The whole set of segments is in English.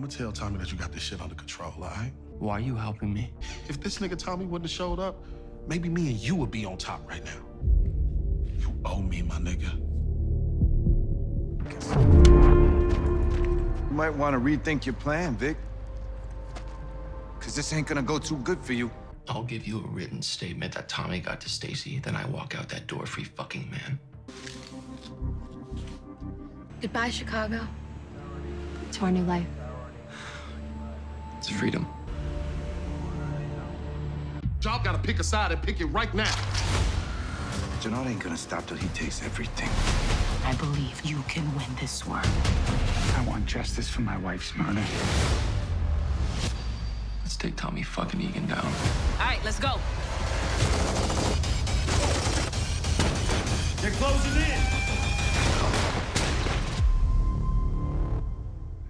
I'm gonna tell Tommy that you got this shit under control, all right? Why are you helping me? If this nigga Tommy wouldn't have showed up, maybe me and you would be on top right now. You owe me, my nigga. You might want to rethink your plan, Vic. Because this ain't gonna go too good for you. I'll give you a written statement that Tommy got to Stacy, then I walk out that door free fucking man. Goodbye, Chicago. To our new life. It's freedom. Y'all gotta pick a side and pick it right now. Jenard ain't gonna stop till he takes everything. I believe you can win this war. I want justice for my wife's murder. Let's take Tommy fucking Egan down. All right, let's go. They're closing in.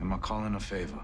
Am I calling a favor?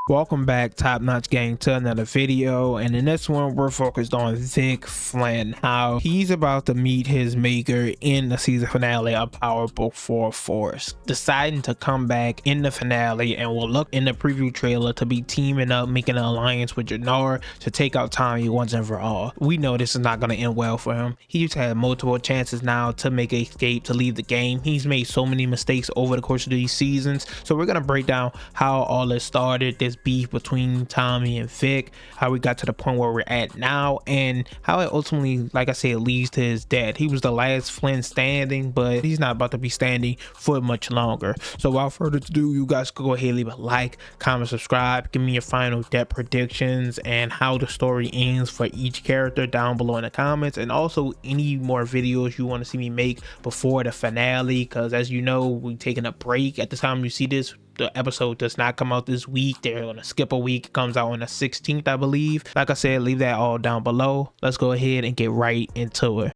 Welcome back, Top Notch Gang, to another video, and in this one we're focused on Vic Flynn, how he's about to meet his maker in the season finale of Power Book 4 Force, deciding to come back in the finale, and will look in the preview trailer to be teaming up, making an alliance with Jenard to take out Tommy once and for all. We know this is not going to end well for him. He's had multiple chances now to make an escape, to leave the game. He's made so many mistakes over the course of these seasons, so we're going to break down how all this started, this beef between Tommy and Vic, how we got to the point where we're at now, and how it ultimately, like I said, leads to his death. He was the last Flynn standing, but he's not about to be standing for much longer. So without further ado, you guys could go ahead and leave a like, comment, subscribe, give me your final death predictions and how the story ends for each character down below in the comments, and also any more videos you want to see me make before the finale, because as you know, we're taking a break. At the time you see this, the episode does not come out this week. They're gonna skip a week. It comes out on the 16th, I believe. Like I said, leave that all down below. Let's go ahead and get right into it.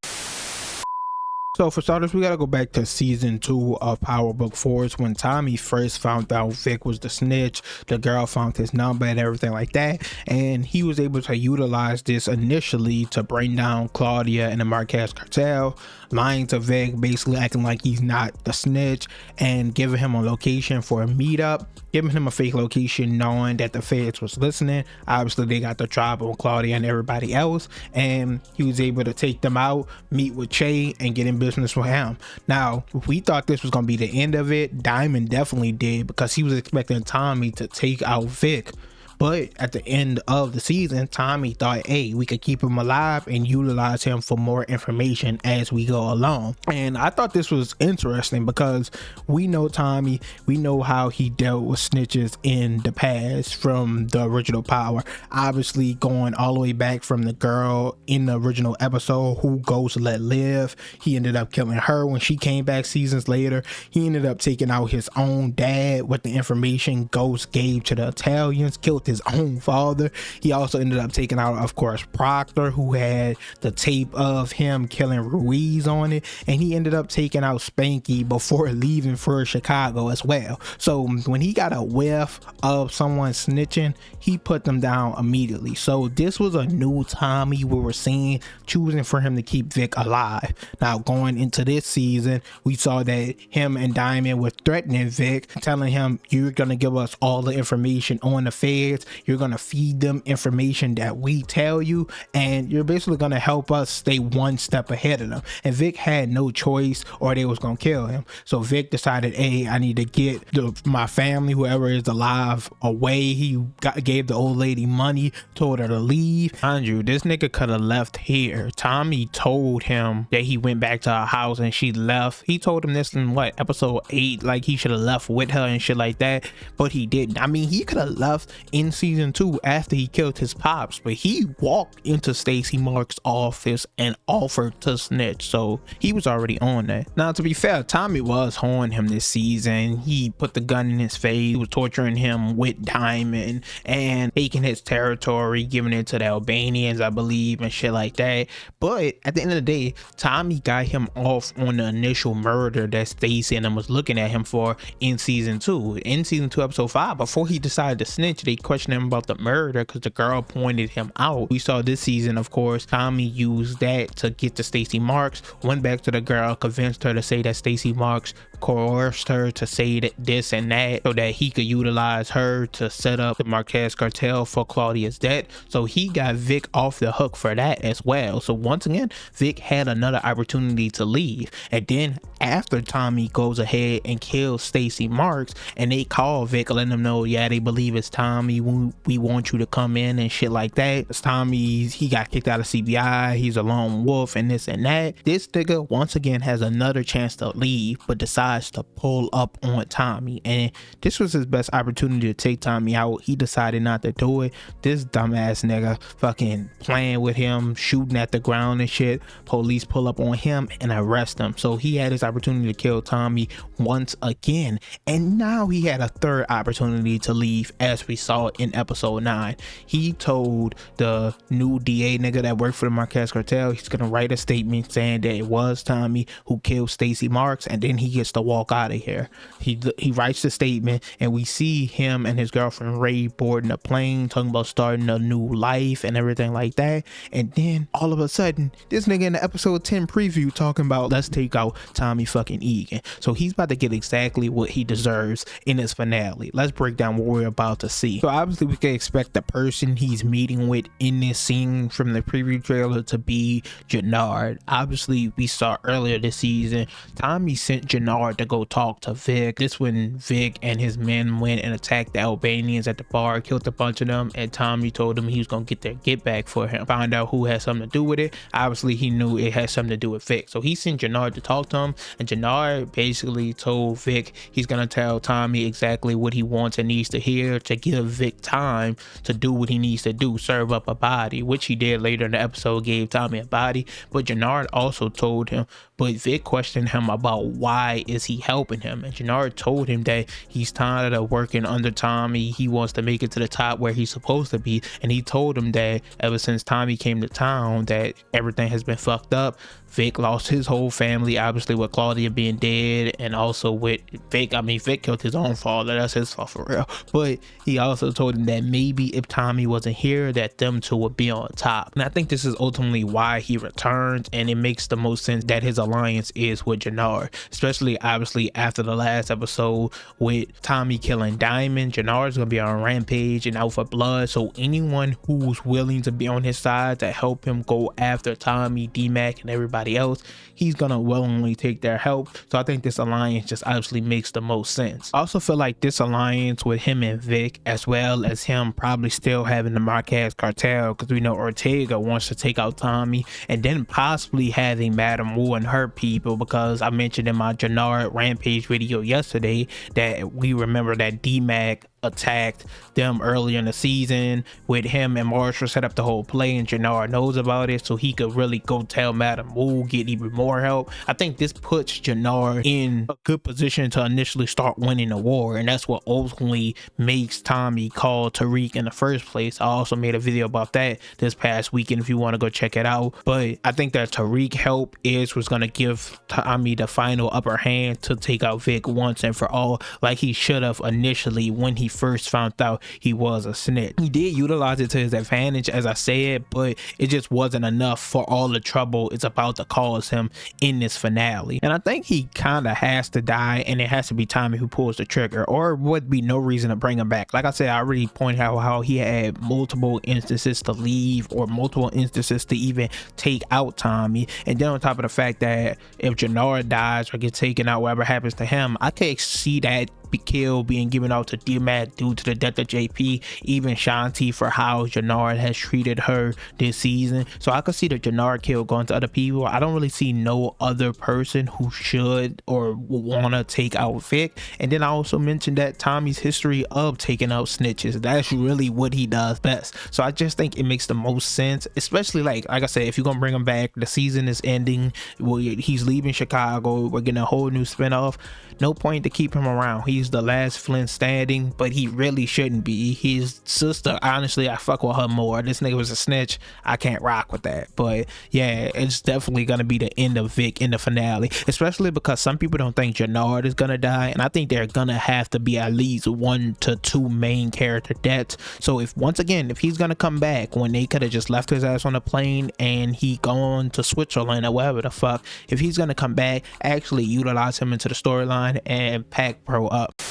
So for starters, we gotta go back to season 2 of Power Book Force, when Tommy first found out Vic was the snitch. The girl found his number and everything like that, and he was able to utilize this initially to bring down Claudia and the Marquez cartel, lying to Vic, basically acting like he's not the snitch, and giving him a location for a meetup, giving him a fake location, knowing that the feds was listening. Obviously they got the drop on Claudia and everybody else, and he was able to take them out, meet with Che, and get in business with him. Now we thought this was gonna be the end of it. Diamond definitely did, because he was expecting Tommy to take out Vic. But at the end of the season, Tommy thought, hey, we could keep him alive and utilize him for more information as we go along. And I thought this was interesting, because we know Tommy, we know how he dealt with snitches in the past from the original Power. Obviously going all the way back from the girl in the original episode who Ghost let live. He ended up killing her when she came back seasons later. He ended up taking out his own dad with the information Ghost gave to the Italians, killed his own father. He also ended up taking out, of course, Proctor, who had the tape of him killing Ruiz on it, and he ended up taking out Spanky before leaving for Chicago as well. So when he got a whiff of someone snitching, he put them down immediately. So this was a new Tommy we were seeing, choosing for him to keep Vic alive. Now going into this season, we saw that him and Diamond were threatening Vic, telling him, you're gonna give us all the information on the feds, you're gonna feed them information that we tell you, and you're basically gonna help us stay one step ahead of them. And Vic had no choice, or they was gonna kill him. So Vic decided, hey, I need to get my family, whoever is alive, away. He gave the old lady money, told her to leave. Mind you, this nigga could have left here. Tommy told him that he went back to her house and she left. He told him this in what, episode 8, like he should have left with her and shit like that, but he didn't. I mean, he could have left in season 2 after he killed his pops, but he walked into Stacy Mark's office and offered to snitch, so he was already on that. Now to be fair, Tommy was honing him this season. He put the gun in his face, he was torturing him with Diamond and taking his territory, giving it to the Albanians, I believe, and shit like that. But at the end of the day, Tommy got him off on the initial murder that Stacy and them was looking at him for in season 2. In season 2 episode 5, before he decided to snitch, they questioning him about the murder because the girl pointed him out. We saw this season, of course, Tommy used that to get to Stacey Marks, went back to the girl, convinced her to say that Stacey Marks coerced her to say that this and that so that he could utilize her to set up the Marquez cartel for Claudia's death. So he got Vic off the hook for that as well. So once again, Vic had another opportunity to leave. And then after Tommy goes ahead and kills Stacey Marks, and they call Vic, letting him know, yeah, they believe it's Tommy, we want you to come in and shit like that. It's Tommy, he got kicked out of CBI, he's a lone wolf and this and that. This nigga once again has another chance to leave, but decides to pull up on Tommy, and this was his best opportunity to take Tommy out. He decided not to do it. This dumbass nigga fucking playing with him, shooting at the ground and shit. Police pull up on him and arrest him. So he had his opportunity to kill Tommy once again, and now he had a third opportunity to leave, as we saw in episode 9. He told the new DA nigga that worked for the Marquez cartel he's gonna write a statement saying that it was Tommy who killed Stacey Marks, and then he gets to walk out of here. He writes the statement, and we see him and his girlfriend Ray boarding a plane, talking about starting a new life and everything like that. And then all of a sudden, this nigga in the episode 10 preview talking about let's take out Tommy fucking Egan. So he's about to get exactly what he deserves in his finale. Let's break down what we're about to see. So obviously we can expect the person he's meeting with in this scene from the preview trailer to be Jenard. Obviously we saw earlier this season Tommy sent Jenard to go talk to Vic. This when Vic and his men went and attacked the Albanians at the bar, killed a bunch of them, and Tommy told him he was gonna get their get back for him. Found out who had something to do with it. Obviously he knew it had something to do with Vic, so he sent Jenard to talk to him, and Jenard basically told Vic he's gonna tell Tommy exactly what he wants and needs to hear to give Vic time to do what he needs to do, serve up a body, which he did later in the episode, gave Tommy a body. But Jenard also told him, but Vic questioned him about why is he helping him, and Jenard told him that he's tired of working under Tommy. He wants to make it to the top where he's supposed to be, and he told him that ever since Tommy came to town that everything has been fucked up. Vic lost his whole family, obviously with Claudia being dead, and also with Vic, I mean Vic killed his own father, that's his fault for real. But he also told him that maybe if Tommy wasn't here that them two would be on top. And I think this is ultimately why he returns, and it makes the most sense that his alliance is with Jenard, especially obviously after the last episode with Tommy killing Diamond. Jenard's gonna be on rampage and out for blood, so anyone who's willing to be on his side to help him go after Tommy, D-Mac, and everybody else, he's gonna willingly take their help. So I think this alliance just obviously makes the most sense. I also feel like this alliance with him and Vic, as well as him probably still having the Marquez cartel, because we know Ortega wants to take out Tommy, and then possibly having Madame Wu and her people, because I mentioned in my Jenard rampage video yesterday that we remember that D-Mac attacked them earlier in the season with him and Marshall set up the whole play, and Jenard knows about it, so he could really go tell Madame Wu, get even more help. I think this puts Jenard in a good position to initially start winning the war, and that's what ultimately makes Tommy call Tariq in the first place. I also made a video about that this past weekend if you want to go check it out. But I think that Tariq help was going to give Tommy the final upper hand to take out Vic once and for all, like he should have initially when he first found out he was a snitch. He did utilize it to his advantage, as I said, but it just wasn't enough for all the trouble it's about to cause him in this finale. And I think he kind of has to die, and it has to be Tommy who pulls the trigger, or would be no reason to bring him back. Like I said, I already pointed out how he had multiple instances to leave, or multiple instances to even take out Tommy. And then on top of the fact that if Jenard dies or gets taken out, whatever happens to him, I could see that kill being given out to D-Mac due to the death of JP, even Shanti for how Jenard has treated her this season. So I could see the Jenard kill going to other people. I don't really see no other person who should or want to take out Vic. And then I also mentioned that Tommy's history of taking out snitches, that's really what he does best. So I just think it makes the most sense, especially like I said, if you're gonna bring him back, the season is ending, he's leaving Chicago, we're getting a whole new spinoff. No point to keep him around. He's he's the last Flint standing, but he really shouldn't be. His sister, honestly, I fuck with her more. This nigga was a snitch. I can't rock with that. But yeah, it's definitely gonna be the end of Vic in the finale, especially because some people don't think Jenard is gonna die, and I think they're gonna have to be at least 1 to 2 main character deaths. So if once again, if he's gonna come back, when they could have just left his ass on a plane and he gone to Switzerland or whatever the fuck, if he's gonna come back, actually utilize him into the storyline and pack bro up.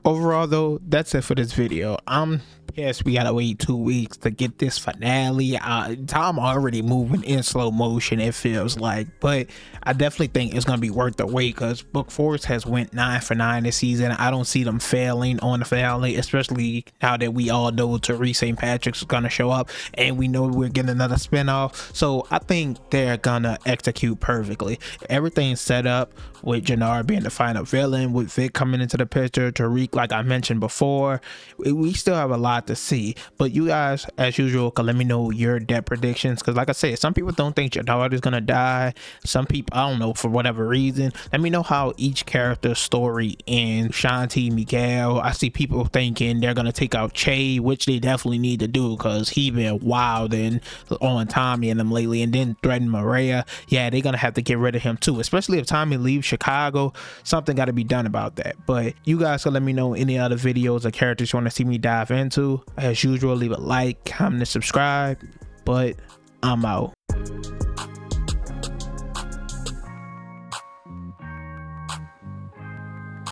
Overall though, that's it for this video. I'm pissed we gotta wait 2 weeks to get this finale. Tom already moving in slow motion, it feels like, but I definitely think it's gonna be worth the wait because Book Force has went 9 for 9 this season. I don't see them failing on the finale, especially now that we all know Therese St. Patrick's is gonna show up and we know we're getting another spinoff. So I think they're gonna execute perfectly. Everything's set up with Jenard being the final villain, with Vic coming into the picture, Tariq, like I mentioned before. We still have a lot to see, but you guys, as usual, can let me know your death predictions, because like I said, some people don't think Jenard is gonna die. Some people, I don't know, for whatever reason. Let me know how each character's story ends. Shanti, Miguel, I see people thinking they're gonna take out Che, which they definitely need to do because he been wilding on Tommy and them lately, and then threaten Maria. Yeah, they're gonna have to get rid of him too, especially if Tommy leaves Chicago. Something got to be done about that. But you guys can let me know any other videos or characters you want to see me dive into. As usual, leave a like, comment, and subscribe. But I'm out.